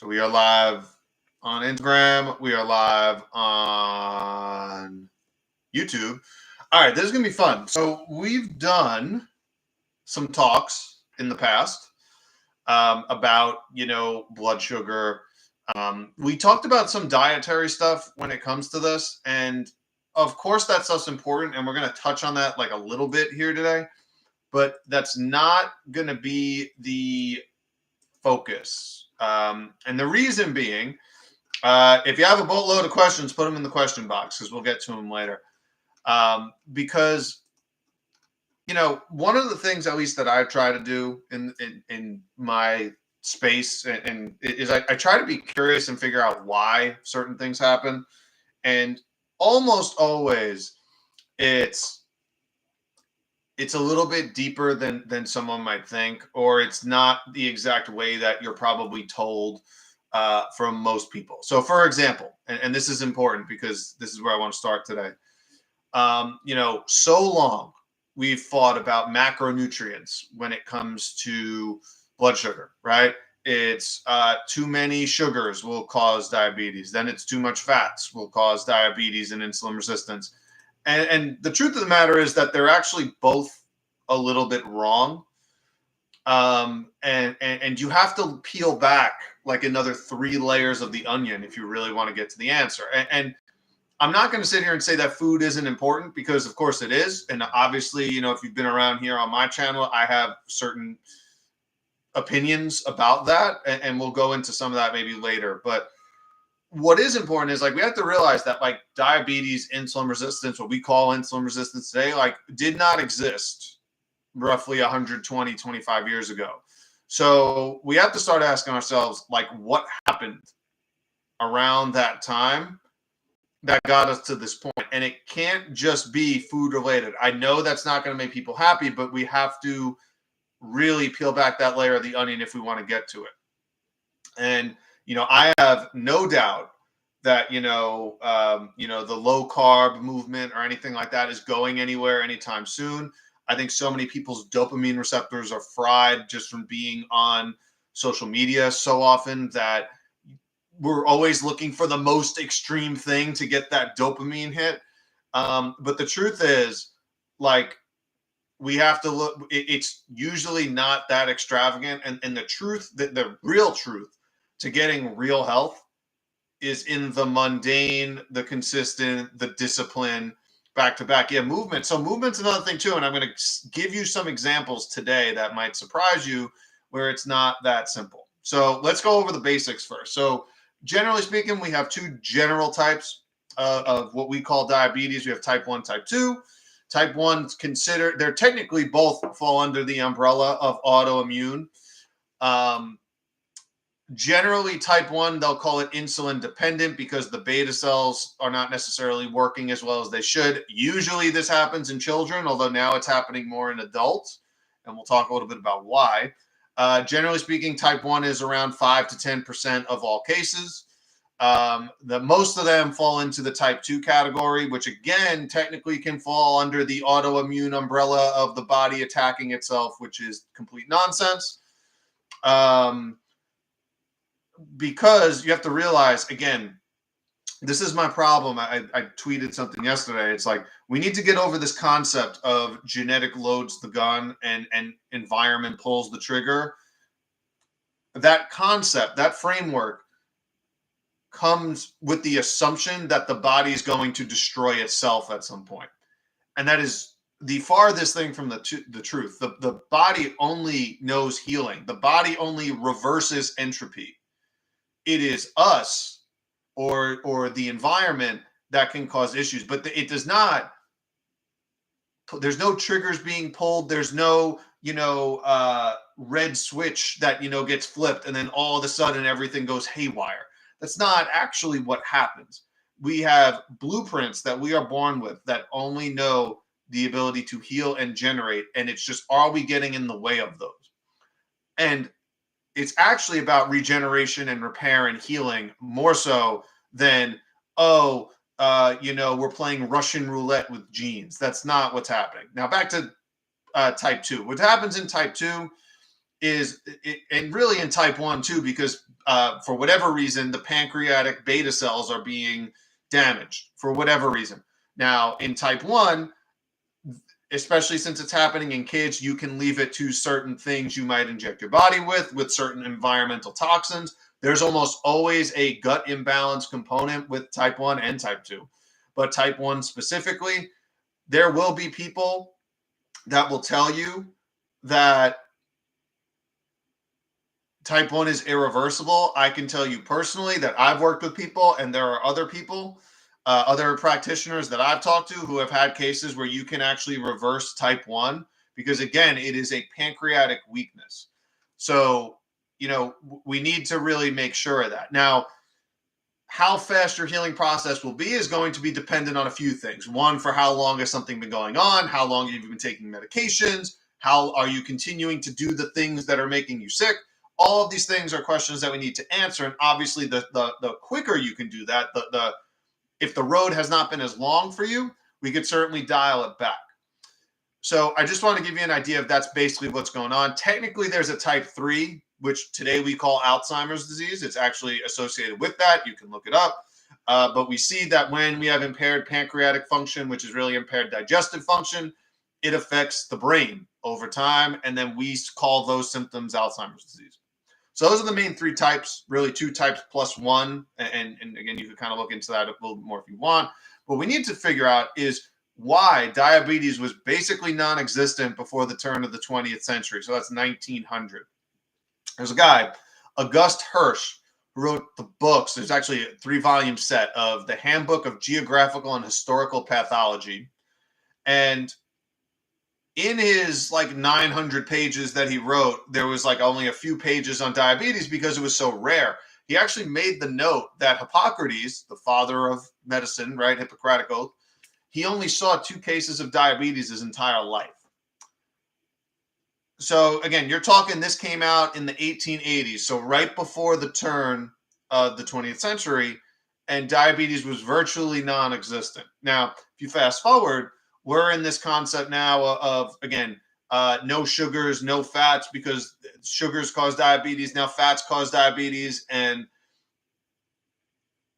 So we are live on Instagram. We are live on YouTube. All right, this is going to be fun. So we've done some talks in the past about, blood sugar. We talked about some dietary stuff when it comes to this. And of course, that stuff's important. And we're going to touch on that like a little bit here today. But that's not going to be the focus. And the reason being, if you have a boatload of questions, put them in the question box because we'll get to them later. Because, one of the things, at least that I try to do in my space and is I try to be curious and figure out why certain things happen. And almost always it's a little bit deeper than someone might think, or it's not the exact way that you're probably told from most people. So, for example, and this is important because this is where I want to start today. So long we've fought about macronutrients when it comes to blood sugar, right? It's too many sugars will cause diabetes. Then it's too much fats will cause diabetes and insulin resistance. And the truth of the matter is that they're actually both a little bit wrong. And you have to peel back like another 3 layers of the onion if you really want to get to the answer. And I'm not going to sit here and say that food isn't important because, of course, it is. And obviously, if you've been around here on my channel, I have certain opinions about that. And we'll go into some of that maybe later. But what is important is we have to realize that diabetes, insulin resistance, what we call insulin resistance today, did not exist roughly 120, 25 years ago. So we have to start asking ourselves, what happened around that time that got us to this point? And it can't just be food related. I know that's not going to make people happy, but we have to really peel back that layer of the onion if we want to get to it. And I have no doubt that, the low carb movement or anything like that is going anywhere anytime soon. I think so many people's dopamine receptors are fried just from being on social media so often that we're always looking for the most extreme thing to get that dopamine hit. But the truth is, we have to look, it's usually not that extravagant. And the truth, the real truth to getting real health is in the mundane, the consistent, the discipline, back to back. Yeah, movement. So movement's another thing too. And I'm going to give you some examples today that might surprise you where it's not that simple. So let's go over the basics first. So generally speaking, we have 2 general types of what we call diabetes. We have type 1, type 2. Type 1 they're technically both fall under the umbrella of autoimmune. Generally, type 1, they'll call it insulin dependent because the beta cells are not necessarily working as well as they should. Usually this happens in children, although now it's happening more in adults. And we'll talk a little bit about why. Generally speaking, type 1 is around 5 to 10% of all cases. Most of them fall into the type 2 category, which again, technically can fall under the autoimmune umbrella of the body attacking itself, which is complete nonsense. Because you have to realize, again, this is my problem. I tweeted something yesterday. It's we need to get over this concept of genetic loads the gun and environment pulls the trigger. That concept, that framework comes with the assumption that the body is going to destroy itself at some point. And that is the farthest thing from the truth. The body only knows healing. The body only reverses entropy. It is us or the environment that can cause issues, but it does not. There's no triggers being pulled. There's no, red switch that, gets flipped and then all of a sudden everything goes haywire. That's not actually what happens. We have blueprints that we are born with that only know the ability to heal and generate. And it's just, are we getting in the way of those? And it's actually about regeneration and repair and healing more so than, we're playing Russian roulette with genes. That's not what's happening. Now back to type 2. What happens in type 2 is, and really in type 1 too, because for whatever reason, the pancreatic beta cells are being damaged for whatever reason. Now, in type 1, especially since it's happening in kids, you can leave it to certain things you might inject your body with certain environmental toxins. There's almost always a gut imbalance component with type 1 and type 2. But type 1 specifically, there will be people that will tell you that type 1 is irreversible. I can tell you personally that I've worked with people, and there are other people, other practitioners that I've talked to who have had cases where you can actually reverse type 1 because, again, it is a pancreatic weakness. So, we need to really make sure of that. Now, how fast your healing process will be is going to be dependent on a few things. One, for how long has something been going on? How long have you been taking medications? How are you continuing to do the things that are making you sick? All of these things are questions that we need to answer. And obviously, the quicker you can do that, if the road has not been as long for you, we could certainly dial it back. So I just want to give you an idea of that's basically what's going on. Technically, there's a type 3, which today we call Alzheimer's disease. It's actually associated with that. You can look it up. But we see that when we have impaired pancreatic function, which is really impaired digestive function, it affects the brain over time. And then we call those symptoms Alzheimer's disease. So those are the main 3 types, really 2 types plus 1. And again, you can kind of look into that a little bit more if you want. What we need to figure out is why diabetes was basically non-existent before the turn of the 20th century. So that's 1900. There's a guy, August Hirsch, who wrote the books. There's actually a 3-volume set of the Handbook of Geographical and Historical Pathology. And in his 900 pages that he wrote, there was only a few pages on diabetes because it was so rare. He actually made the note that Hippocrates, the father of medicine, right, Hippocratic Oath, he only saw 2 cases of diabetes his entire life. So again, you're talking, this came out in the 1880s, so right before the turn of the 20th century, and diabetes was virtually non-existent. Now, if you fast forward, we're in this concept now of, again, no sugars, no fats, because sugars cause diabetes. Now fats cause diabetes. And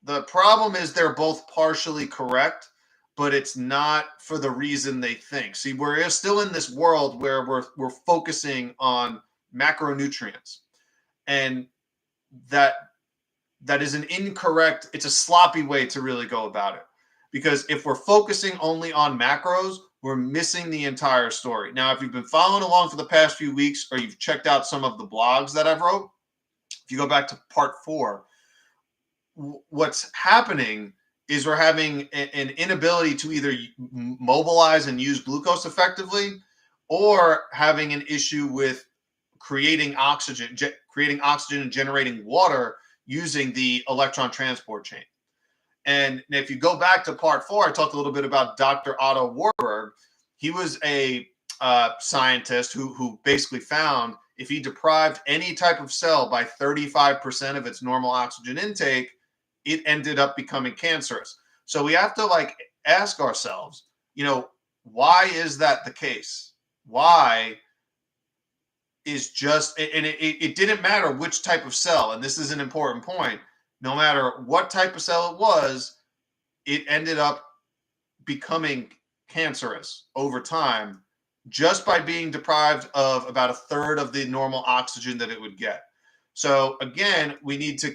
the problem is they're both partially correct, but it's not for the reason they think. See, we're still in this world where we're focusing on macronutrients. And that is an incorrect, it's a sloppy way to really go about it. Because if we're focusing only on macros, we're missing the entire story. Now, if you've been following along for the past few weeks, or you've checked out some of the blogs that I've wrote, if you go back to part 4, what's happening is we're having an inability to either mobilize and use glucose effectively, or having an issue with creating oxygen and generating water using the electron transport chain. And if you go back to part 4, I talked a little bit about Dr. Otto Warburg. He was a scientist who basically found if he deprived any type of cell by 35% of its normal oxygen intake, it ended up becoming cancerous. So we have to ask ourselves, why is that the case? Why is just, and it didn't matter which type of cell, and this is an important point. No matter what type of cell it was, it ended up becoming cancerous over time just by being deprived of about a third of the normal oxygen that it would get. So again, we need to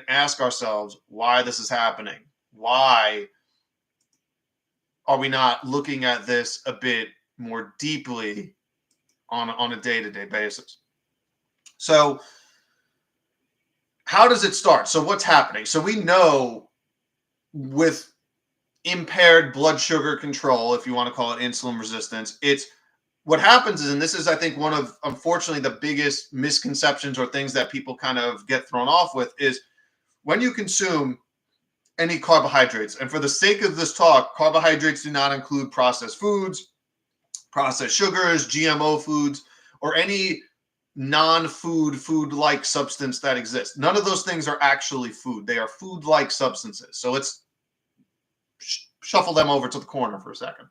ask ourselves why this is happening. Why are we not looking at this a bit more deeply on a day-to-day basis? So how does it start? So what's happening? So we know with impaired blood sugar control, if you want to call it insulin resistance, it's what happens is, and this is, I think, one of, unfortunately, the biggest misconceptions or things that people kind of get thrown off with is when you consume any carbohydrates, and for the sake of this talk, carbohydrates do not include processed foods, processed sugars, GMO foods, or any food-like substance that exists. None of those things are actually food. They are food-like substances. So let's shuffle them over to the corner for a second.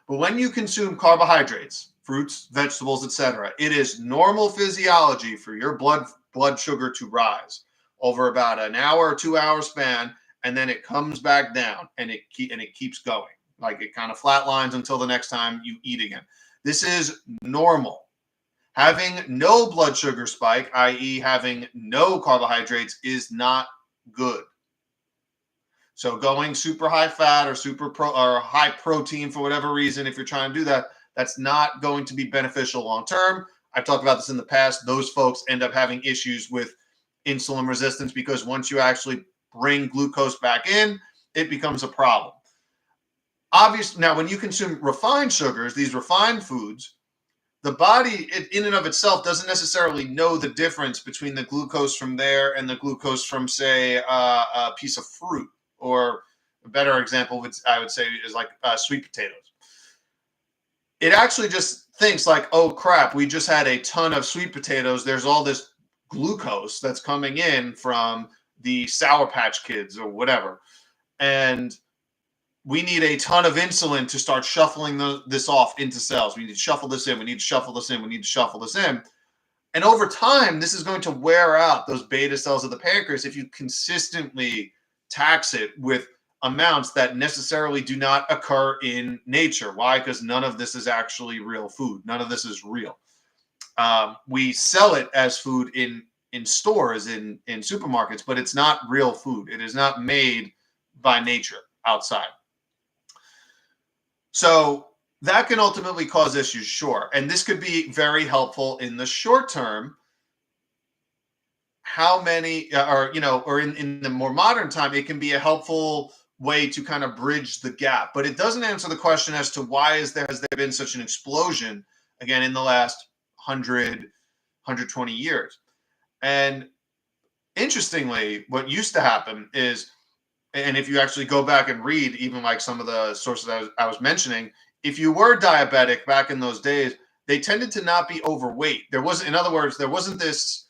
But when you consume carbohydrates, fruits, vegetables, etc., it is normal physiology for your blood sugar to rise. over about an hour or 2 hour span, and then it comes back down, and it keeps going. Like it kind of flatlines until the next time you eat again. This is normal. Having no blood sugar spike, i.e., having no carbohydrates, is not good. So going super high fat or or high protein for whatever reason, if you're trying to do that, that's not going to be beneficial long term. I've talked about this in the past. Those folks end up having issues with insulin resistance because once you actually bring glucose back in, it becomes a problem. Obviously, now when you consume refined sugars, these refined foods, the body in and of itself doesn't necessarily know the difference between the glucose from there and the glucose from, say, a piece of fruit. Or a better example, I would say, is like sweet potatoes. It actually just thinks like, oh crap, we just had a ton of sweet potatoes. There's all this glucose that's coming in from the Sour Patch Kids or whatever. And we need a ton of insulin to start shuffling this off into cells. We need to shuffle this in. We need to shuffle this in. We need to shuffle this in. And over time, this is going to wear out those beta cells of the pancreas if you consistently tax it with amounts that necessarily do not occur in nature. Why? Because none of this is actually real food. None of this is real. We sell it as food in stores, in supermarkets, but it's not real food. It is not made by nature outside. So that can ultimately cause issues, sure. And this could be very helpful in the short term. How many, or in the more modern time, it can be a helpful way to kind of bridge the gap. But it doesn't answer the question as to why has there been such an explosion, again, in the last 120 years. And interestingly, what used to happen is, and if you actually go back and read even like some of the sources I was mentioning, if you were diabetic back in those days, they tended to not be overweight. There wasn't, in other words, there wasn't this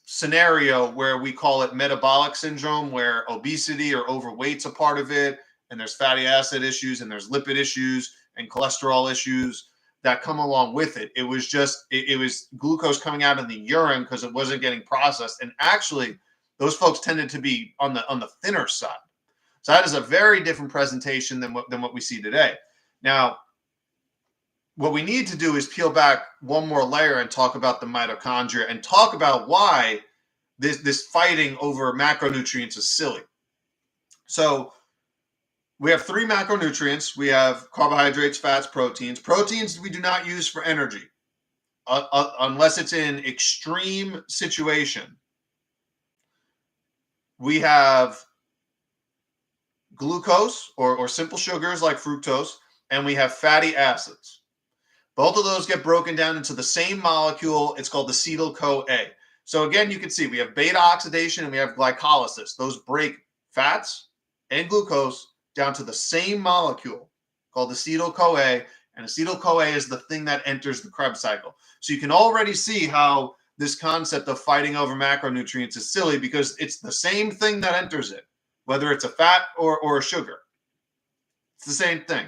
scenario where we call it metabolic syndrome, where obesity or overweight's a part of it, and there's fatty acid issues, and there's lipid issues, and cholesterol issues that come along with it. It was just, it was glucose coming out in the urine because it wasn't getting processed. And actually, those folks tended to be on the thinner side. So that is a very different presentation than what we see today. Now, what we need to do is peel back one more layer and talk about the mitochondria and talk about why this fighting over macronutrients is silly. So we have three macronutrients. We have carbohydrates, fats, proteins. Proteins we do not use for energy unless it's in extreme situation. We have glucose or simple sugars like fructose, and we have fatty acids. Both of those get broken down into the same molecule. It's called acetyl-CoA. So again, you can see we have beta oxidation and we have glycolysis. Those break fats and glucose down to the same molecule called acetyl-CoA, and acetyl-CoA is the thing that enters the Krebs cycle. So you can already see how this concept of fighting over macronutrients is silly, because it's the same thing that enters it, whether it's a fat or a sugar. It's the same thing.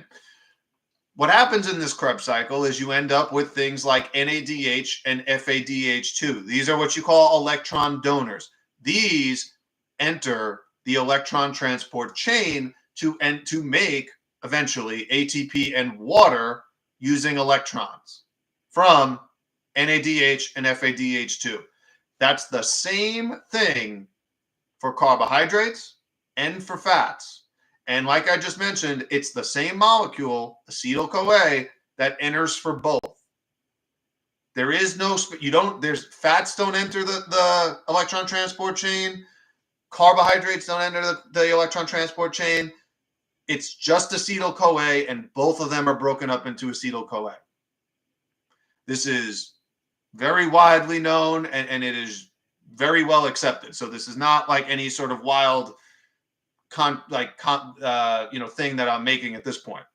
What happens in this Krebs cycle is you end up with things like NADH and FADH2. These are what you call electron donors. These enter the electron transport chain to make eventually ATP and water using electrons from NADH and FADH2. That's the same thing for carbohydrates and for fats. And like I just mentioned, it's the same molecule, acetyl-CoA, that enters for both. There is no, fats don't enter the electron transport chain. Carbohydrates don't enter the electron transport chain. It's just acetyl-CoA, and both of them are broken up into acetyl-CoA. This is very widely known, and it is very well accepted. So this is not like any sort of wild thing that I'm making at this point.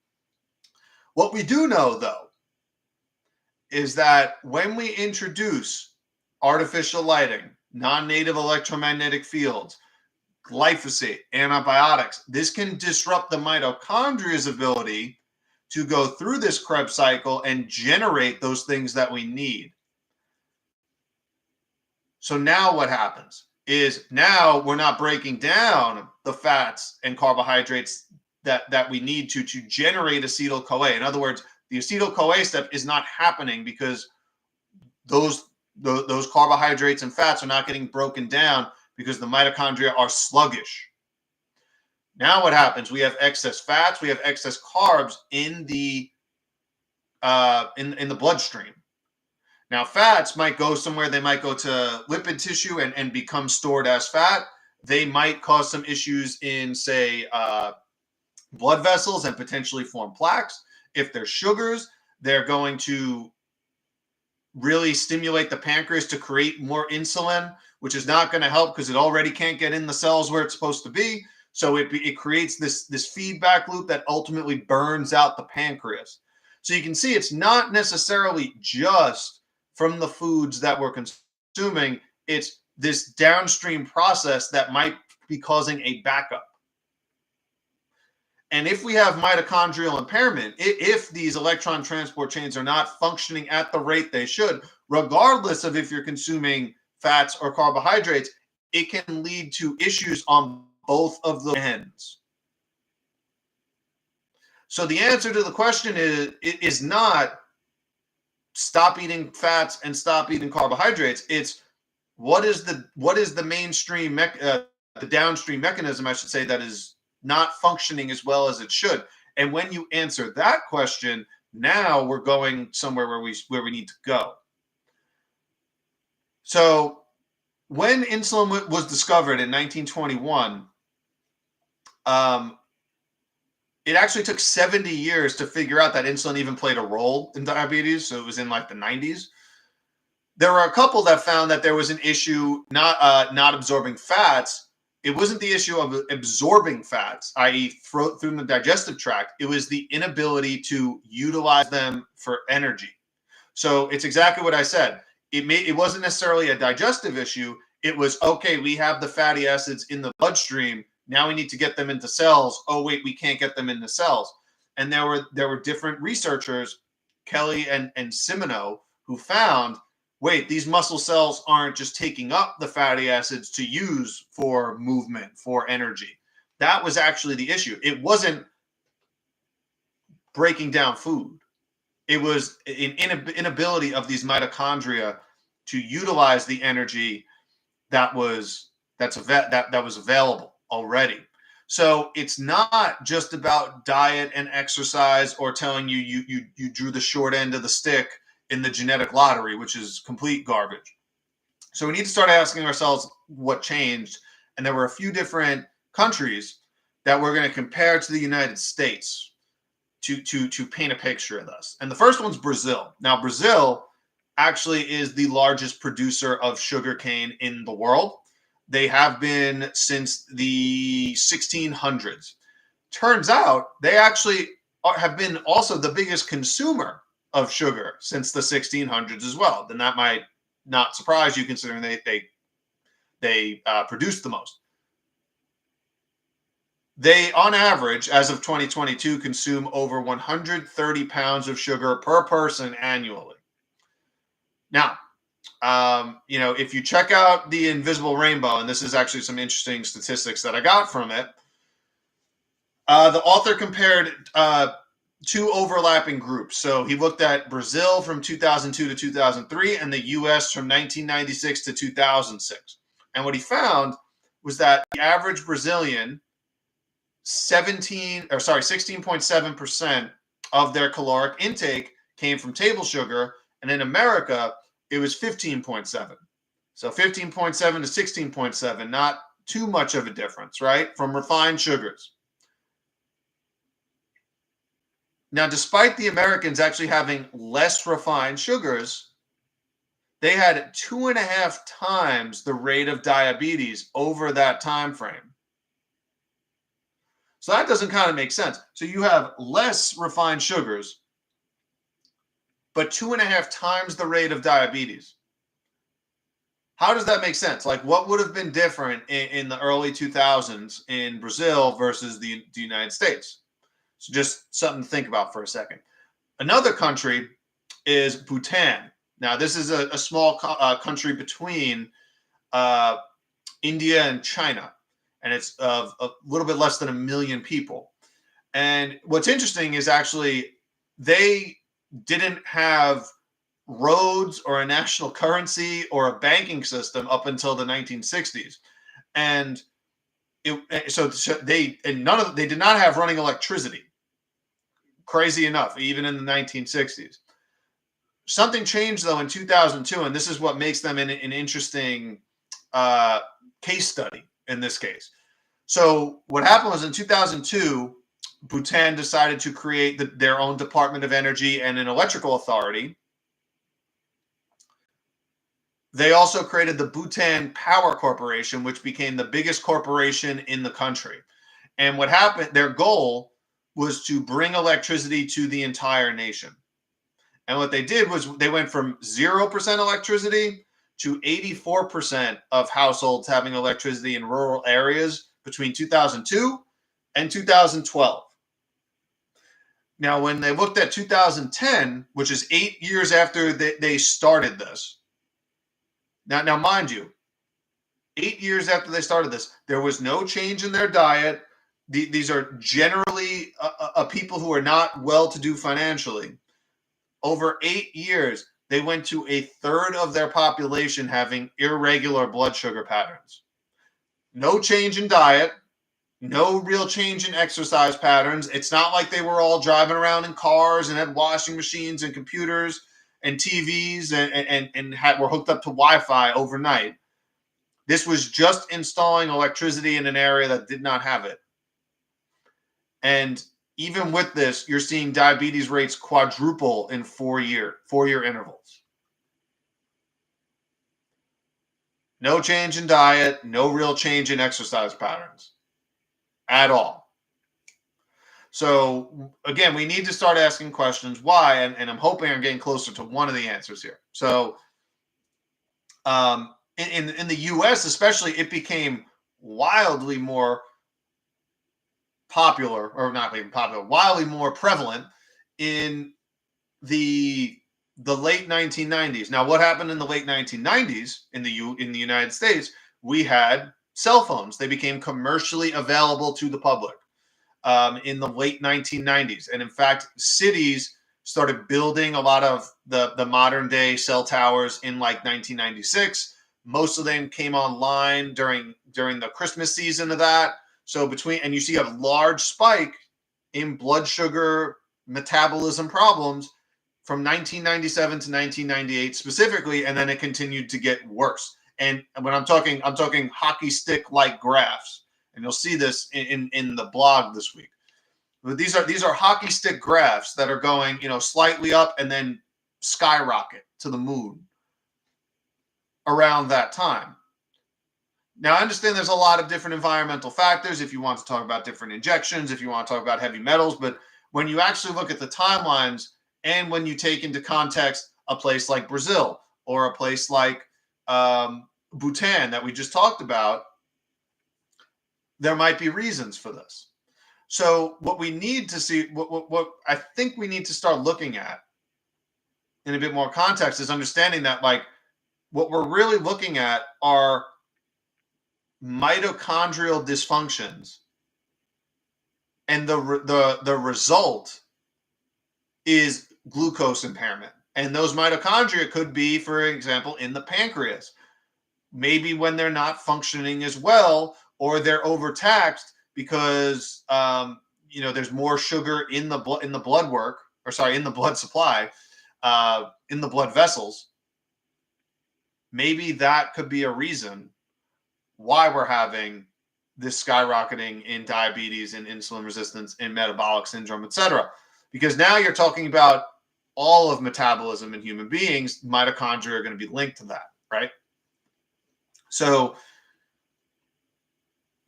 What we do know, though, is that when we introduce artificial lighting, non-native electromagnetic fields, glyphosate, antibiotics, this can disrupt the mitochondria's ability to go through this Krebs cycle and generate those things that we need. So now what happens is now we're not breaking down the fats and carbohydrates that we need to generate acetyl-CoA. In other words, the acetyl-CoA step is not happening because those carbohydrates and fats are not getting broken down because the mitochondria are sluggish. Now what happens? We have excess fats, we have excess carbs in the bloodstream. Now, fats might go somewhere. They might go to lipid tissue and become stored as fat. They might cause some issues in, say, blood vessels and potentially form plaques. If they're sugars, they're going to really stimulate the pancreas to create more insulin, which is not going to help because it already can't get in the cells where it's supposed to be. So it creates this feedback loop that ultimately burns out the pancreas. So you can see it's not necessarily just from the foods that we're consuming. It's this downstream process that might be causing a backup. And if we have mitochondrial impairment, if these electron transport chains are not functioning at the rate they should, regardless of if you're consuming fats or carbohydrates, it can lead to issues on both of the ends. So the answer to the question is not stop eating fats and stop eating carbohydrates. It's what is the mainstream the downstream mechanism, I should say, that is not functioning as well as it should. And when you answer that question, now we're going somewhere where we need to go. So when insulin was discovered in 1921, it actually took 70 years to figure out that insulin even played a role in diabetes. So it was in like the 90s. There were a couple that found that there was an issue not absorbing fats. It wasn't the issue of absorbing fats, i.e. through the digestive tract. It was the inability to utilize them for energy. So it's exactly what I said. It wasn't necessarily a digestive issue. It was, okay, we have the fatty acids in the bloodstream. Now we need to get them into cells. Oh, wait, we can't get them into cells. And there were different researchers, Kelly and Simoneau, who found, wait, these muscle cells aren't just taking up the fatty acids to use for movement, for energy. That was actually the issue. It wasn't breaking down food. It was an inability of these mitochondria to utilize the energy that was available already. So it's not just about diet and exercise or telling you drew the short end of the stick in the genetic lottery, which is complete garbage. So we need to start asking ourselves what changed. And there were a few different countries that we're going to compare to the United States to paint a picture of this. And the first one's Brazil. Now, Brazil actually is the largest producer of sugarcane in the world. They have been since the 1600s. Turns out they actually have been also the biggest consumer of sugar since the 1600s as well. Then that might not surprise you, considering they produce the most. They, on average, as of 2022, consume over 130 pounds of sugar per person annually. Now, if you check out the Invisible Rainbow, and this is actually some interesting statistics that I got from it, the author compared two overlapping groups. So he looked at Brazil from 2002 to 2003 and the U.S. from 1996 to 2006. And what he found was that the average Brazilian, 16.7% of their caloric intake came from table sugar, and in America, it was 15.7. So 15.7 to 16.7, not too much of a difference, right? From refined sugars. Now, despite the Americans actually having less refined sugars, they had 2.5 times the rate of diabetes over that time frame. So that doesn't kind of make sense. So you have less refined sugars, but 2.5 times the rate of diabetes. How does that make sense? Like, what would have been different in the early 2000s in Brazil versus the United States? So just something to think about for a second. Another country is Bhutan. Now, this is a small country between uh, India and China, and it's of a little bit less than 1 million people. And what's interesting is actually they didn't have roads or a national currency or a banking system up until the 1960s, and so they did not have running electricity. Crazy enough, even in the 1960s. Something changed though in 2002, and this is what makes them an interesting case study in this case. So what happened was in 2002, Bhutan decided to create their own Department of Energy and an electrical authority. They also created the Bhutan Power Corporation, which became the biggest corporation in the country. And what happened, their goal was to bring electricity to the entire nation. And what they did was they went from 0% electricity to 84% of households having electricity in rural areas between 2002 and 2012. Now, when they looked at 2010, which is 8 years after they started this, now mind you, 8 years after they started this, there was no change in their diet. These are generally people who are not well-to-do financially. Over 8 years, they went to a third of their population having irregular blood sugar patterns. No change in diet, no real change in exercise patterns. It's not like they were all driving around in cars and had washing machines and computers and TVs and were hooked up to Wi-Fi overnight. This was just installing electricity in an area that did not have it. And even with this, you're seeing diabetes rates quadruple in 4-year intervals. No change in diet, no real change in exercise patterns at all. So again, we need to start asking questions why, and I'm hoping I'm getting closer to one of the answers here. So in the US especially, it became wildly more popular, or not even popular, wildly more prevalent in the late 1990s. Now, what happened in the late 1990s in the United States? We had cell phones. They became commercially available to the public in the late 1990s, and in fact, cities started building a lot of the modern day cell towers in like 1996. Most of them came online during the Christmas season of that. So and you see a large spike in blood sugar metabolism problems from 1997 to 1998 specifically, and then it continued to get worse. And when I'm talking hockey stick like graphs, and you'll see this in the blog this week. But these are hockey stick graphs that are going, slightly up and then skyrocket to the moon around that time. Now, I understand there's a lot of different environmental factors if you want to talk about different injections, if you want to talk about heavy metals, but when you actually look at the timelines and when you take into context a place like Brazil or a place like Bhutan that we just talked about, there might be reasons for this. So what we need to see, what I think we need to start looking at in a bit more context is understanding that what we're really looking at are mitochondrial dysfunctions, and the result is glucose impairment. And those mitochondria could be, for example, in the pancreas, maybe when they're not functioning as well, or they're overtaxed because there's more sugar in the blood in the blood supply, in the blood vessels. Maybe that could be a reason why we're having this skyrocketing in diabetes and insulin resistance and metabolic syndrome, etc. Because now you're talking about all of metabolism in human beings. Mitochondria are going to be linked to that, right? So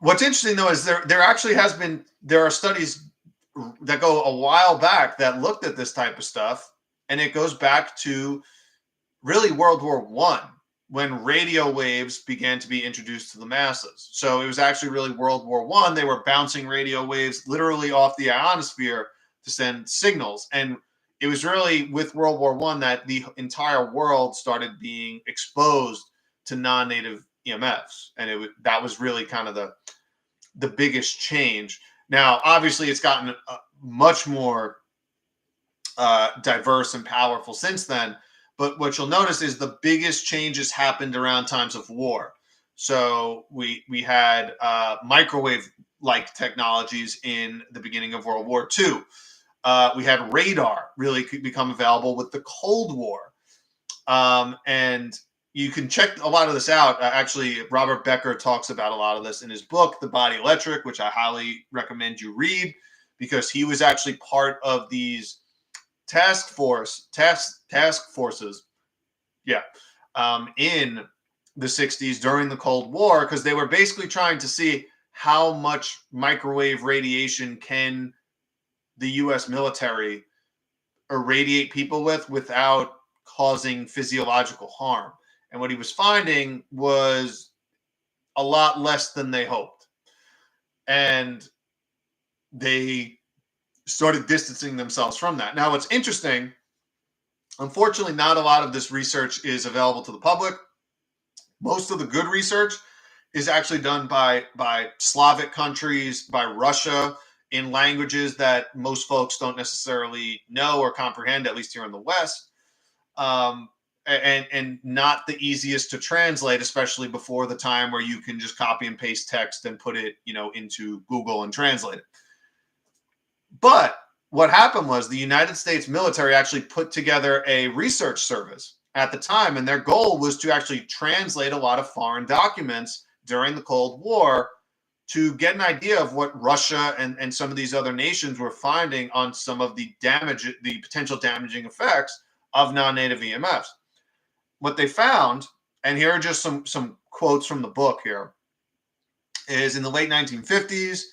what's interesting though is there are studies that go a while back that looked at this type of stuff, and it goes back to really World War I, when radio waves began to be introduced to the masses. So it was actually really World War I. They were bouncing radio waves literally off the ionosphere to send signals. And it was really with World War I that the entire world started being exposed to non-native EMFs, and that was really kind of the biggest change. Now, obviously, it's gotten much more diverse and powerful since then. But what you'll notice is the biggest changes happened around times of war. So we had microwave-like technologies in the beginning of World War II. We had radar really become available with the Cold War. And you can check a lot of this out. Actually, Robert Becker talks about a lot of this in his book, The Body Electric, which I highly recommend you read, because he was actually part of these task forces, in the 60s during the Cold War, because they were basically trying to see how much microwave radiation can the U.S. military irradiate people with without causing physiological harm. And what he was finding was a lot less than they hoped. And they started distancing themselves from that. Now, what's interesting, unfortunately, not a lot of this research is available to the public. Most of the good research is actually done by Slavic countries, by Russia, in languages that most folks don't necessarily know or comprehend, at least here in the West, and not the easiest to translate, especially before the time where you can just copy and paste text and put it, into Google and translate it. But what happened was the United States military actually put together a research service at the time, and their goal was to actually translate a lot of foreign documents during the Cold War to get an idea of what Russia and some of these other nations were finding on some of the potential damaging effects of non-native EMFs. What they found, and here are just some quotes from the book here, is in the late 1950s,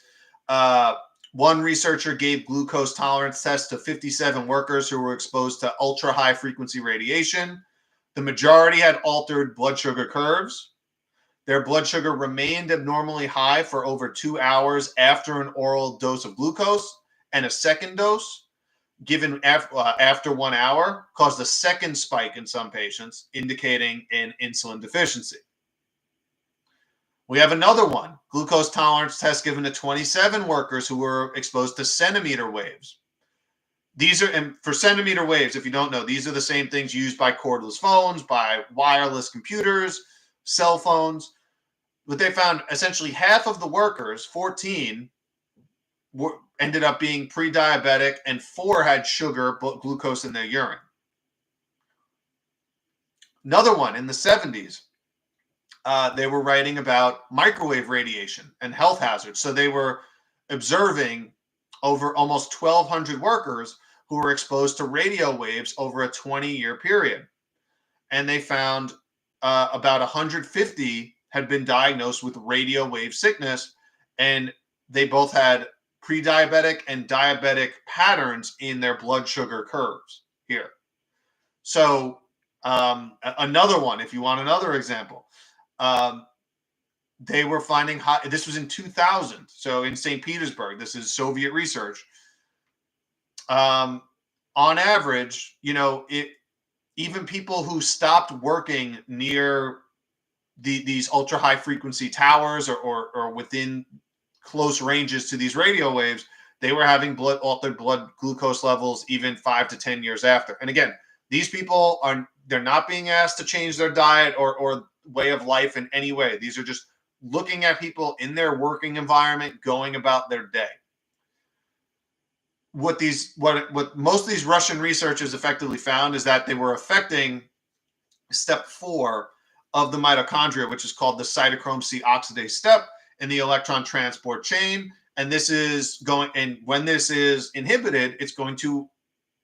one researcher gave glucose tolerance tests to 57 workers who were exposed to ultra-high frequency radiation. The majority had altered blood sugar curves. Their blood sugar remained abnormally high for over 2 hours after an oral dose of glucose, and a second dose given after 1 hour caused a second spike in some patients, indicating an insulin deficiency. We have another one, glucose tolerance test given to 27 workers who were exposed to centimeter waves. And for centimeter waves, if you don't know, these are the same things used by cordless phones, by wireless computers, cell phones. But they found essentially half of the workers, 14, ended up being pre-diabetic, and 4 had glucose in their urine. Another one in the 70s, they were writing about microwave radiation and health hazards. So they were observing over almost 1,200 workers who were exposed to radio waves over a 20-year period. And they found about 150 had been diagnosed with radio wave sickness, and they both had pre-diabetic and diabetic patterns in their blood sugar curves here. So another one, if you want another example, they were finding this was in 2000. So in St. Petersburg, this is Soviet research. On average, even people who stopped working near these ultra high frequency towers or within close ranges to these radio waves, they were having altered blood glucose levels even 5 to 10 years after. And again, these people they're not being asked to change their diet or way of life in any way. These are just looking at people in their working environment going about their day. What most of these Russian researchers effectively found is that they were affecting step 4 of the mitochondria, which is called the cytochrome C oxidase step in the electron transport chain. And when this is inhibited, it's going to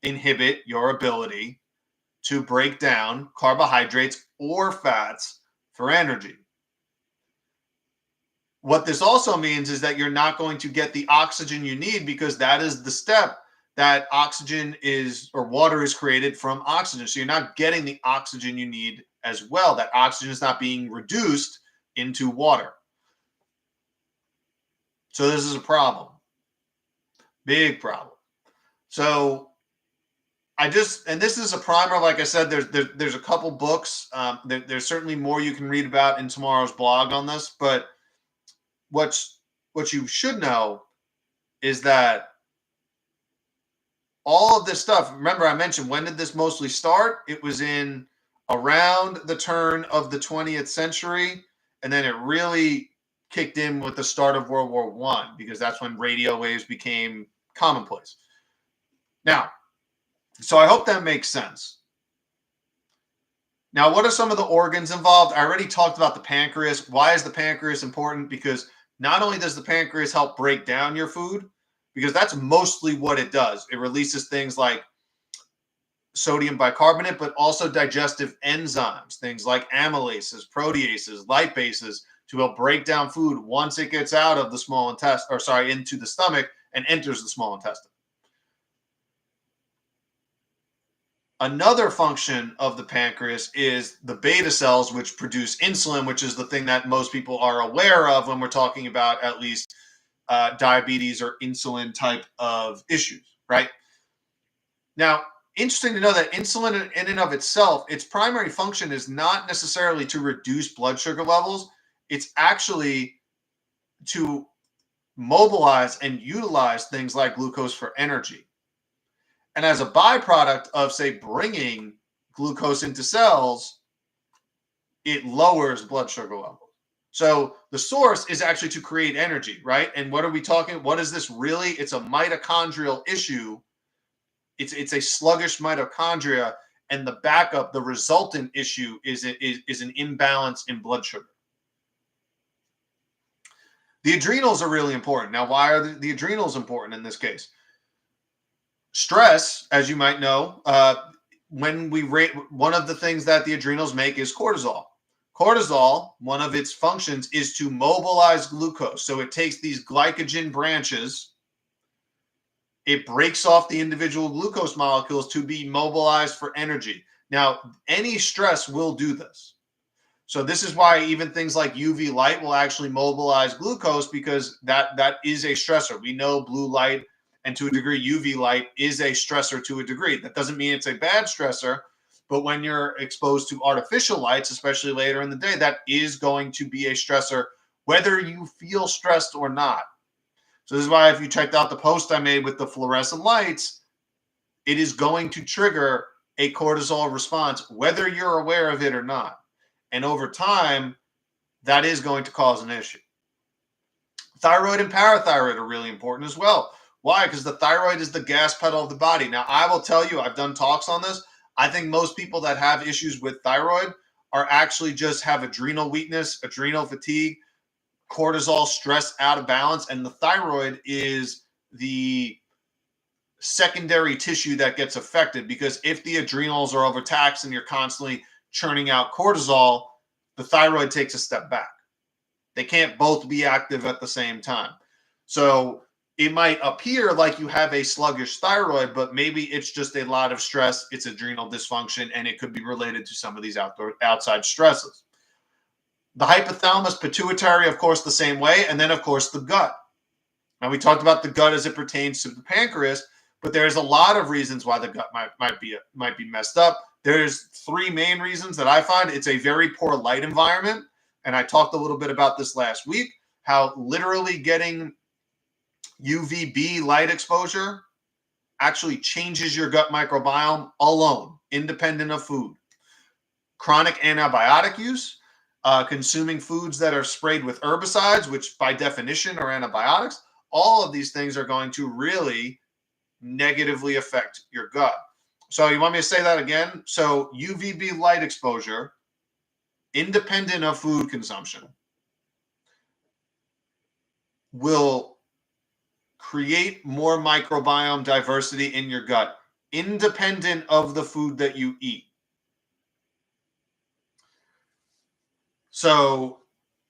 inhibit your ability to break down carbohydrates or fats for energy. What this also means is that you're not going to get the oxygen you need, because that is the step that water is created from oxygen. So you're not getting the oxygen you need as well. That oxygen is not being reduced into water. So this is a problem. Big problem. So and this is a primer. Like I said, there's a couple books. There's certainly more you can read about in tomorrow's blog on this. But what you should know is that all of this stuff. Remember, I mentioned, when did this mostly start? It was in around the turn of the 20th century, and then it really kicked in with the start of World War I, because that's when radio waves became commonplace. Now, so I hope that makes sense. Now, what are some of the organs involved? I already talked about the pancreas. Why is the pancreas important? Because not only does the pancreas help break down your food, because that's mostly what it does. It releases things like sodium bicarbonate, but also digestive enzymes, things like amylases, proteases, lipases, to help break down food once it gets out of the small intestine, into the stomach and enters the small intestine. Another function of the pancreas is the beta cells, which produce insulin, which is the thing that most people are aware of when we're talking about at least diabetes or insulin type of issues, right? Now, interesting to know that insulin in and of itself, its primary function is not necessarily to reduce blood sugar levels. It's actually to mobilize and utilize things like glucose for energy. And as a byproduct of, say, bringing glucose into cells, it lowers blood sugar levels. So the source is actually to create energy, right? And what are we talking? What is this really? It's a mitochondrial issue. It's a sluggish mitochondria, and the backup, the resultant issue is an imbalance in blood sugar. The adrenals are really important. Now, why are the adrenals important in this case? Stress, as you might know, when we rate, one of the things that the adrenals make is cortisol. Cortisol, one of its functions is to mobilize glucose. So it takes these glycogen branches, it breaks off the individual glucose molecules to be mobilized for energy. Now, any stress will do this. So this is why even things like UV light will actually mobilize glucose, because that is a stressor. We know blue light, and to a degree, UV light is a stressor to a degree. That doesn't mean it's a bad stressor, but when you're exposed to artificial lights, especially later in the day, that is going to be a stressor, whether you feel stressed or not. So this is why, if you checked out the post I made with the fluorescent lights, it is going to trigger a cortisol response, whether you're aware of it or not. And over time, that is going to cause an issue. Thyroid and parathyroid are really important as well. Why? Because the thyroid is the gas pedal of the body. Now, I will tell you, I've done talks on this. I think most people that have issues with thyroid are actually just have adrenal weakness, adrenal fatigue, cortisol, stress out of balance, and the thyroid is the secondary tissue that gets affected, because if the adrenals are overtaxed and you're constantly churning out cortisol, the thyroid takes a step back. They can't both be active at the same time. So it might appear like you have a sluggish thyroid, but maybe it's just a lot of stress, it's adrenal dysfunction, and it could be related to some of these outside stresses. The hypothalamus pituitary, of course, the same way. And then, of course, the gut. Now, we talked about the gut as it pertains to the pancreas, but there's a lot of reasons why the gut might be messed up. There's three main reasons that I find. It's a very poor light environment. And I talked a little bit about this last week, how literally getting UVB light exposure actually changes your gut microbiome alone, independent of food. Chronic antibiotic use, consuming foods that are sprayed with herbicides, which by definition are antibiotics. All of these things are going to really negatively affect your gut. So you want me to say that again? So UVB light exposure, independent of food consumption, will create more microbiome diversity in your gut, independent of the food that you eat. So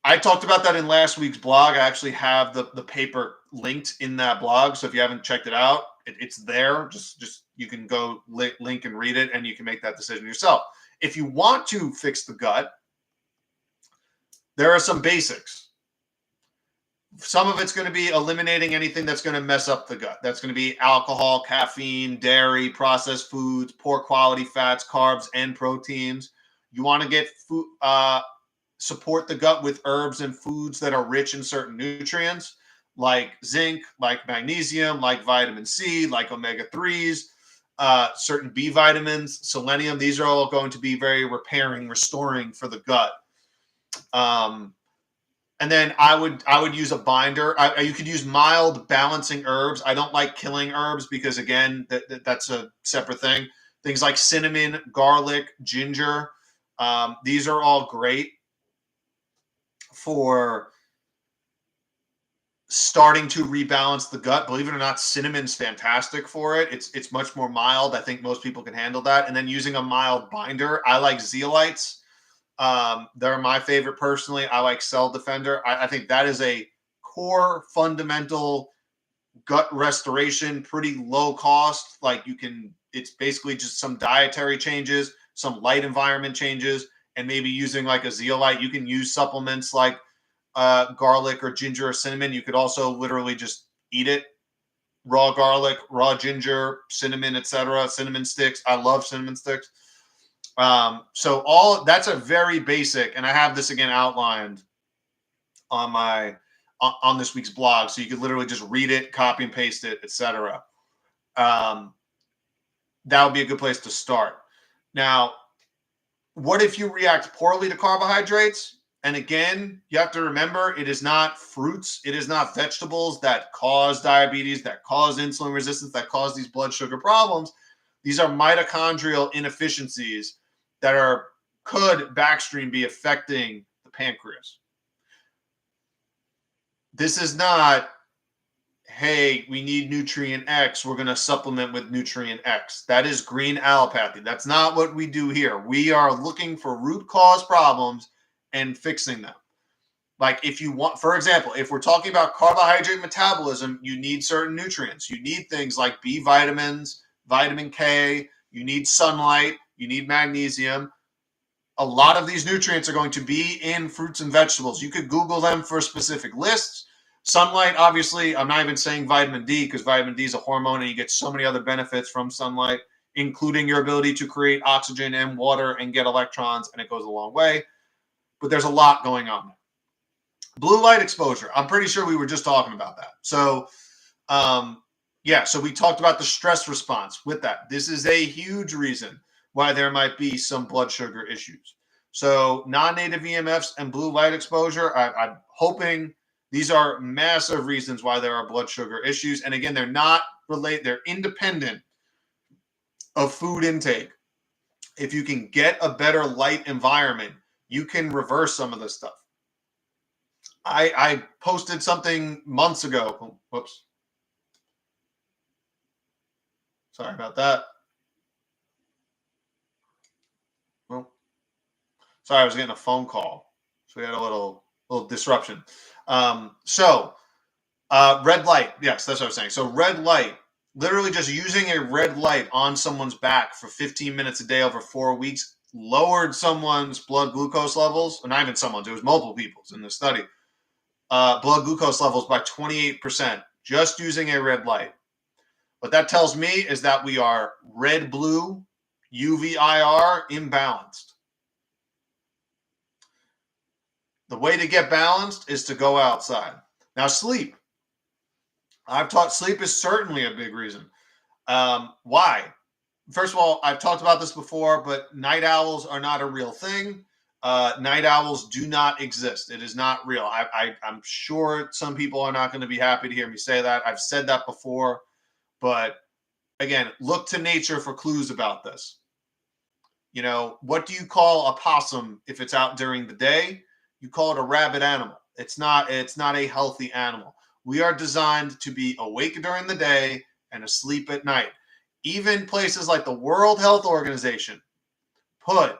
I talked about that in last week's blog. I actually have the paper linked in that blog. So if you haven't checked it out, it's there. Just you can go link and read it, and you can make that decision yourself. If you want to fix the gut, there are some basics. Some of it's going to be eliminating anything that's going to mess up the gut. That's going to be alcohol, caffeine, dairy, processed foods, poor quality fats, carbs, and proteins. You want to get food, support the gut with herbs and foods that are rich in certain nutrients, like zinc, like magnesium, like vitamin C, like omega-3s, certain B vitamins, selenium. These are all going to be very repairing, restoring for the gut. And then I would use a binder. You could use mild balancing herbs. I don't like killing herbs because, again, that's a separate thing. Things like cinnamon, garlic, ginger. These are all great for starting to rebalance the gut. Believe it or not, cinnamon's fantastic for it. It's much more mild. I think most people can handle that. And then using a mild binder. I like zeolites. They're my favorite personally. I like Cell Defender. I think that is a core fundamental gut restoration, pretty low cost. Like it's basically just some dietary changes, some light environment changes, and maybe using like a zeolite. You can use supplements like garlic or ginger or cinnamon. You could also literally just eat it. Raw garlic, raw ginger, cinnamon, etc. Cinnamon sticks. I love cinnamon sticks. So all that's a very basic, and I have this again outlined on on this week's blog, so you could literally just read it, copy and paste it, etc. That would be a good place to start. Now, what if you react poorly to carbohydrates? And again, you have to remember, it is not fruits, it is not vegetables that cause diabetes, that cause insulin resistance, that cause these blood sugar problems. These are mitochondrial inefficiencies that could backstream be affecting the pancreas. This is not, hey, we need nutrient X, we're going to supplement with nutrient X. That is green allopathy. That's not what we do here. We are looking for root cause problems and fixing them. Like if you want, for example, if we're talking about carbohydrate metabolism, you need certain nutrients. You need things like B vitamins, vitamin K, you need sunlight, you need magnesium. A lot of these nutrients are going to be in fruits and vegetables. You could Google them for specific lists. Sunlight, obviously, I'm not even saying vitamin D because vitamin D is a hormone and you get so many other benefits from sunlight, including your ability to create oxygen and water and get electrons, and it goes a long way. But there's a lot going on. Blue light exposure. I'm pretty sure we were just talking about that. So, yeah, so we talked about the stress response with that. This is a huge reason why there might be some blood sugar issues. So non-native EMFs and blue light exposure, I'm hoping these are massive reasons why there are blood sugar issues. And again, they're not related, they're independent of food intake. If you can get a better light environment, you can reverse some of this stuff. I posted something months ago. Whoops. Sorry about that. Well, sorry, I was getting a phone call. So we had a little disruption. Red light. Yes, that's what I was saying. So red light, literally just using a red light on someone's back for 15 minutes a day over 4 weeks lowered someone's blood glucose levels, or not even someone's, it was multiple people's in the study, blood glucose levels by 28%, just using a red light. What that tells me is that we are red-blue, UVIR imbalanced. The way to get balanced is to go outside. Now, sleep. I've taught sleep is certainly a big reason. Why? First of all, I've talked about this before, but night owls are not a real thing. Night owls do not exist. It is not real. I'm sure some people are not going to be happy to hear me say that. I've said that before. But again, look to nature for clues about this. You know, what do you call a possum if it's out during the day? You call it a rabid animal. It's not a healthy animal. We are designed to be awake during the day and asleep at night. Even places like the World Health Organization put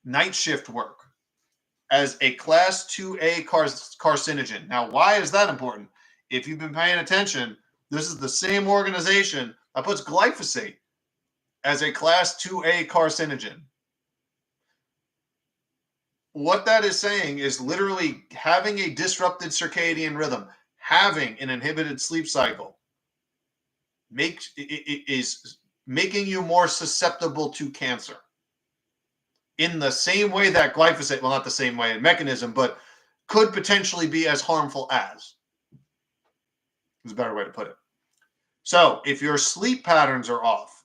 night shift work as a class 2A carcinogen. Now, why is that important? If you've been paying attention, this is the same organization that puts glyphosate as a class 2A carcinogen. what that is saying is literally having a disrupted circadian rhythm, having an inhibited sleep cycle is making you more susceptible to cancer. In the same way that glyphosate, well, not the same way in mechanism, but could potentially be as harmful as, is a better way to put it. So if your sleep patterns are off,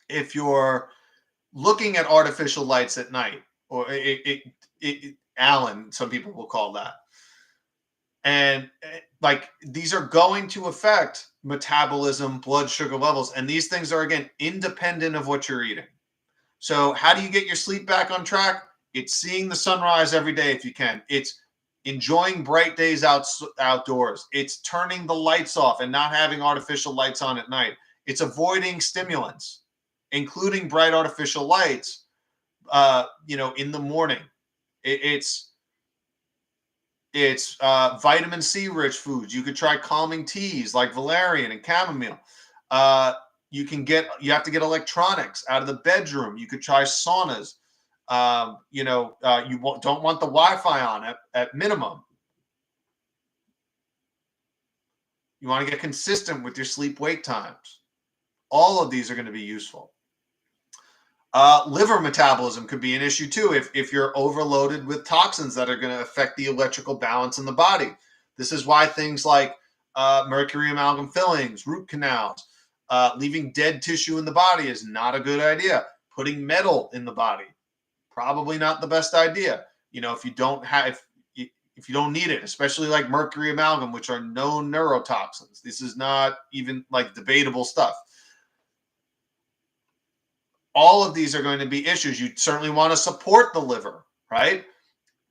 if you're looking at artificial lights at night, or Alan, some people will call that, and like these are going to affect metabolism, blood sugar levels, and these things are, again, independent of what you're eating. So how do you get your sleep back on track? It's seeing the sunrise every day if you can. It's enjoying bright days outdoors. It's turning the lights off and not having artificial lights on at night. It's avoiding stimulants, including bright artificial lights, in the morning. It's vitamin C rich foods. You could try calming teas like valerian and chamomile. You have to get electronics out of the bedroom. You could try saunas. You don't want the Wi-Fi on at minimum. You want to get consistent with your sleep-wake times. All of these are going to be useful. Liver metabolism could be an issue too if you're overloaded with toxins that are going to affect the electrical balance in the body. This is why things like mercury amalgam fillings, root canals, leaving dead tissue in the body is not a good idea. Putting metal in the body, probably not the best idea. If you don't need it, especially like mercury amalgam, which are known neurotoxins. This is not even like debatable stuff. All of these are going to be issues. You certainly want to support the liver, right?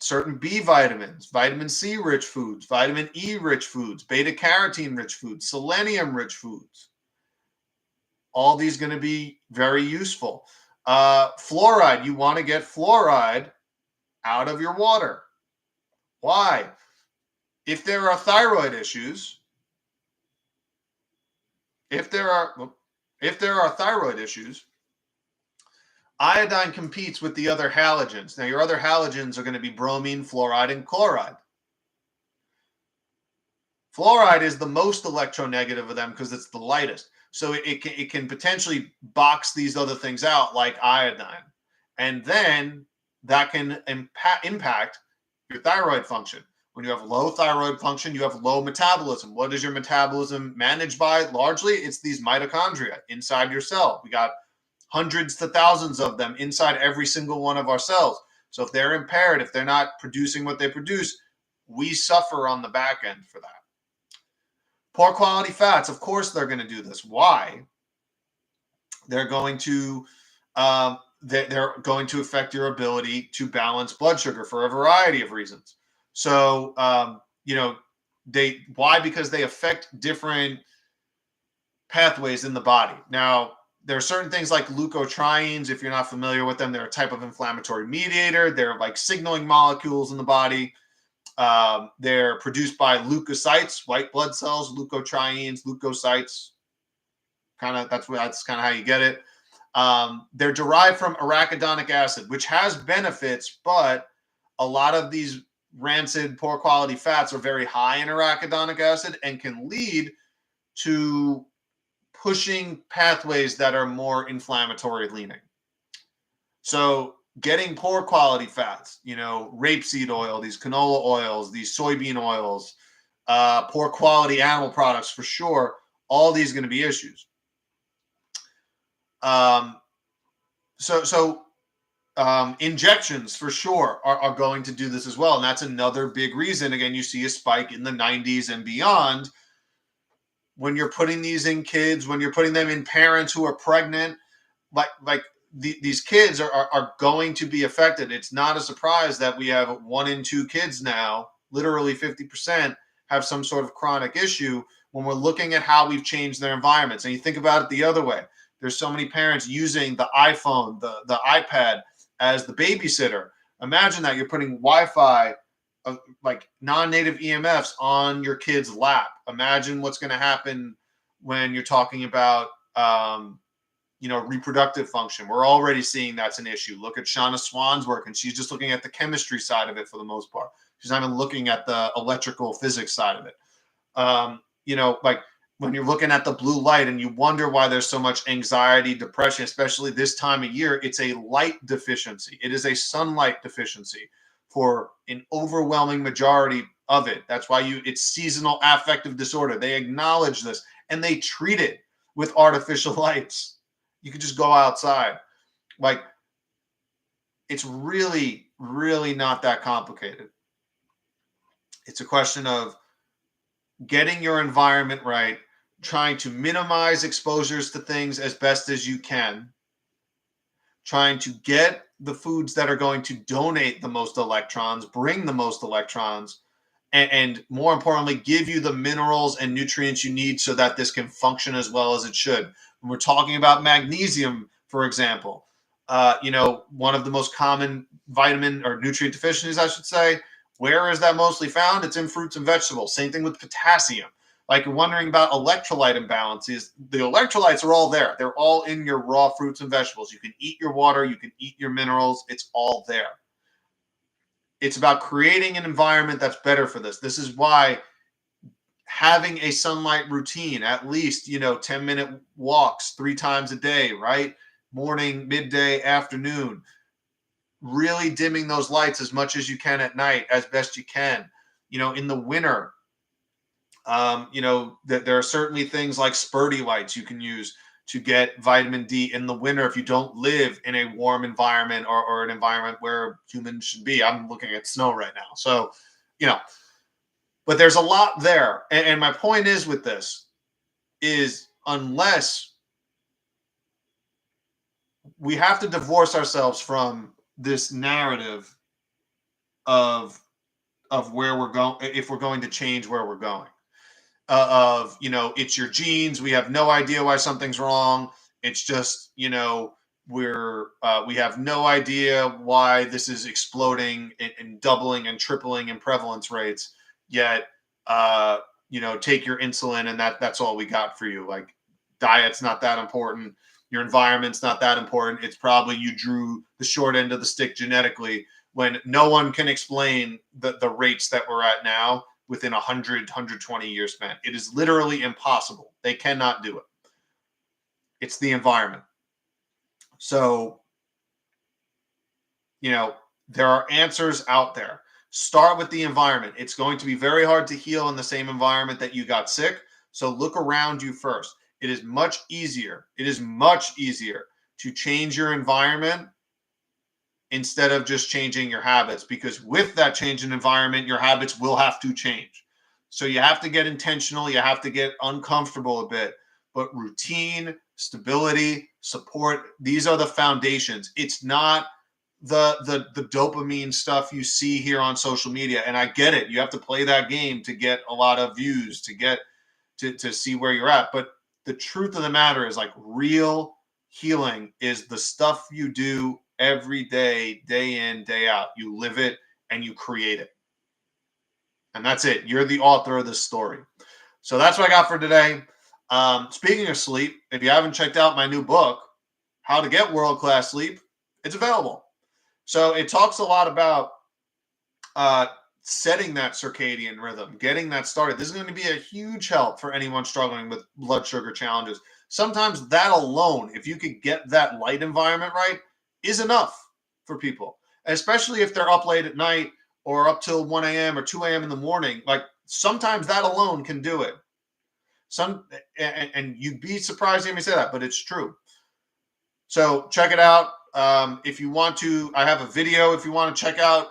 Certain B vitamins, vitamin C rich foods, vitamin E rich foods, beta carotene rich foods, selenium rich foods. All these going to be very useful. Fluoride, you want to get fluoride out of your water. Why? If there are thyroid issues, iodine competes with the other halogens. Now, your other halogens are going to be bromine, fluoride, and chloride. Fluoride is the most electronegative of them because it's the lightest. So it can potentially box these other things out like iodine. And then that can impact your thyroid function. When you have low thyroid function, you have low metabolism. What is your metabolism managed by? Largely, it's these mitochondria inside your cell. We got hundreds to thousands of them inside every single one of our cells. So if they're impaired, if they're not producing what they produce, we suffer on the back end for that. Poor quality fats, of course they're going to do this. Why? They're going to affect your ability to balance blood sugar for a variety of reasons. So, why? Because they affect different pathways in the body. Now, there are certain things like leukotrienes. If you're not familiar with them, they're a type of inflammatory mediator. They're like signaling molecules in the body. They're produced by leukocytes, white blood cells, leukotrienes, leukocytes. That's kind of how you get it. They're derived from arachidonic acid, which has benefits, but a lot of these rancid, poor quality fats are very high in arachidonic acid and can lead to pushing pathways that are more inflammatory leaning. So getting poor quality fats, rapeseed oil, these canola oils, these soybean oils, poor quality animal products for sure, all these are going to be issues. Injections for sure are going to do this as well. And that's another big reason. Again, you see a spike in the 90s and beyond when you're putting these in kids, when you're putting them in parents who are pregnant, these kids are going to be affected. It's not a surprise that we have 1 in 2 kids now, literally 50%, have some sort of chronic issue when we're looking at how we've changed their environments. And you think about it the other way. There's so many parents using the iPhone, the iPad as the babysitter. Imagine that you're putting Wi-Fi, like non-native EMFs on your kid's lap. Imagine what's going to happen when you're talking about reproductive function. We're already seeing that's an issue. Look at Shauna Swan's work, and she's just looking at the chemistry side of it for the most part. She's not even looking at the electrical physics side of it. Like when you're looking at the blue light and you wonder why there's so much anxiety, depression, especially this time of year, it's a light deficiency. It is a sunlight deficiency for an overwhelming majority of it. That's why it's seasonal affective disorder. They acknowledge this and they treat it with artificial lights. You could just go outside. Like, it's really, really not that complicated. It's a question of getting your environment right, trying to minimize exposures to things as best as you can, trying to get the foods that are going to donate the most electrons, bring the most electrons, and more importantly, give you the minerals and nutrients you need so that this can function as well as it should. When we're talking about magnesium, for example, one of the most common vitamin or nutrient deficiencies, I should say, where is that mostly found? It's in fruits and vegetables. Same thing with potassium. Like, you're wondering about electrolyte imbalances. The electrolytes are all there. They're all in your raw fruits and vegetables. You can eat your water. You can eat your minerals. It's all there. It's about creating an environment that's better for this. This is why having a sunlight routine, at least, 10-minute walks 3 times a day, right? Morning, midday, afternoon. Really dimming those lights as much as you can at night, as best you can. In the winter, that there are certainly things like spurty lights you can use to get vitamin D in the winter if you don't live in a warm environment or an environment where humans should be. I'm looking at snow right now. So, but there's a lot there. And my point is with this is, unless we have to divorce ourselves from this narrative of where we're going, if we're going to change where we're going. It's your genes. We have no idea why something's wrong. It's just, we have no idea why this is exploding and doubling and tripling in prevalence rates. Yet, take your insulin and that's all we got for you. Like, diet's not that important. Your environment's not that important. It's probably you drew the short end of the stick genetically, when no one can explain the rates that we're at now within 100, 120 year span. It is literally impossible. They cannot do it. It's the environment. So, there are answers out there. Start with the environment. It's going to be very hard to heal in the same environment that you got sick. So look around you first. It is much easier. It is much easier to change your environment instead of just changing your habits, because with that change in environment, your habits will have to change. So you have to get intentional. You have to get uncomfortable a bit, but routine, stability, support, these are the foundations. It's not the dopamine stuff you see here on social media. And I get it. You have to play that game to get a lot of views, to get to see where you're at. But the truth of the matter is, like, real healing is the stuff you do every day, day in, day out. You live it and you create it. And that's it. You're the author of this story. So that's what I got for today. Speaking of sleep, if you haven't checked out my new book, How to Get World-Class Sleep, it's available. So it talks a lot about setting that circadian rhythm, getting that started. This is going to be a huge help for anyone struggling with blood sugar challenges. Sometimes that alone, if you could get that light environment right, is enough for people, especially if they're up late at night or up till 1 a.m. or 2 a.m. in the morning. Like, sometimes that alone can do it. And you'd be surprised to hear me say that, but it's true. So check it out. If you want to, I have a video if you want to check out,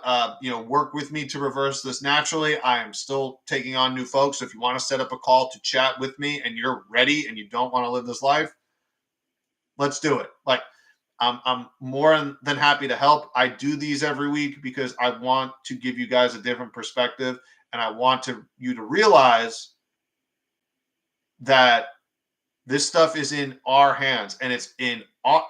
work with me to reverse this naturally. I am still taking on new folks. So if you want to set up a call to chat with me and you're ready and you don't want to live this life, let's do it. Like, I'm more than happy to help. I do these every week because I want to give you guys a different perspective, and I want you to realize that this stuff is in our hands, and it's in how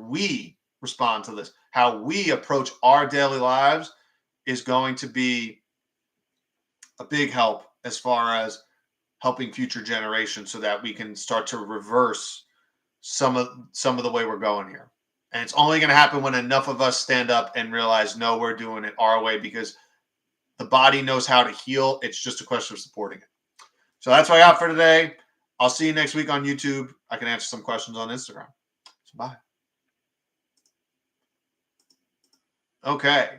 we respond to this, how we approach our daily lives is going to be a big help as far as helping future generations, so that we can start to reverse some of the way we're going here. And it's only going to happen when enough of us stand up and realize, no, we're doing it our way, because the body knows how to heal. It's just a question of supporting it. So that's what I got for today. I'll see you next week on YouTube. I can answer some questions on Instagram. So bye. Okay.